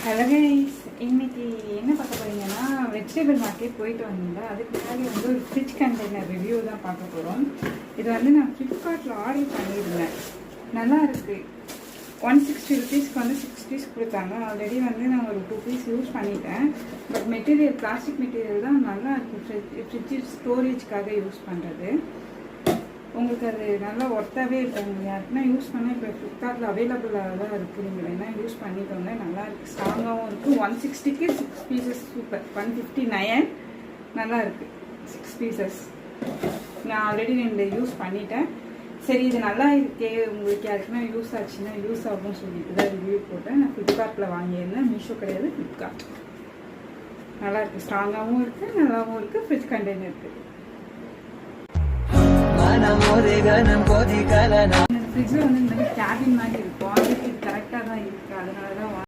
Hello guys, இன்னைக்கு என்ன பார்க்க போறீங்கன்னா வெஜிடபிள் மார்க்கெட் போயிட்டு வந்தீங்க. அதுக்கு முன்னாடி ஒரு ஃப்ரிட்ஜ் கண்டெய்னர் ரிவ்யூ தான் பார்க்க போகிறோம். இது நான் ஃப்ளிப்கார்ட்டில் ஆர்டர் பண்ணியிருந்தேன். நல்லா இருக்குது. 160 ருபீஸ்க்கு 6 பீஸ் கொடுத்தாங்க. ஆல்ரெடி நான் ஒரு 2 பீஸ் யூஸ் பண்ணிட்டேன். பட் மெட்டீரியல் பிளாஸ்டிக் மெட்டீரியல் தான் நல்லா இருக்குது. ஃப்ரிட்ஜ் ஸ்டோரேஜ்க்காக யூஸ் பண்ணுறது. உங்களுக்கு அது நல்லா ஒர்த்தாகவே இருக்காங்க. யாருக்குன்னா யூஸ் பண்ணால் இப்போ ஃப்ளிப்கார்ட்டில் அவைலபிளாக தான் இருக்குது. நீங்கள் வேணால் யூஸ் பண்ணிக்கோங்க. நல்லா இருக்குது, ஸ்ட்ராங்காகவும் இருக்குது. 160க்கு 6 பீசஸ் சூப்பர். 159 நல்லா இருக்குது 6 பீசஸ். நான் ஆல்ரெடி 2 யூஸ் பண்ணிட்டேன். சரி, இது நல்லா இருக்கே, உங்களுக்கு யாருக்குன்னா யூஸ் ஆச்சுன்னா யூஸ் ஆகும்னு சொல்லிட்டு தான் ரிவ்யூ போட்டேன். நான் ஃப்ளிப்கார்ட்டில் வாங்கியிருந்தேன். மீஷோ கிடையாது, ஃப்ளிப்கார்ட். நல்லா இருக்குது, ஸ்ட்ராங்காகவும் இருக்குது, நல்லாவும் இருக்குது. ஃப்ரிட்ஜ் கண்டெய்னர் இருக்குது. ஃப்ரிட்ஜில் இந்த மாதிரி கேபின் மாதிரி இருக்கும். அதுக்கு கரெக்டாக தான் இருக்குது. அதனால தான்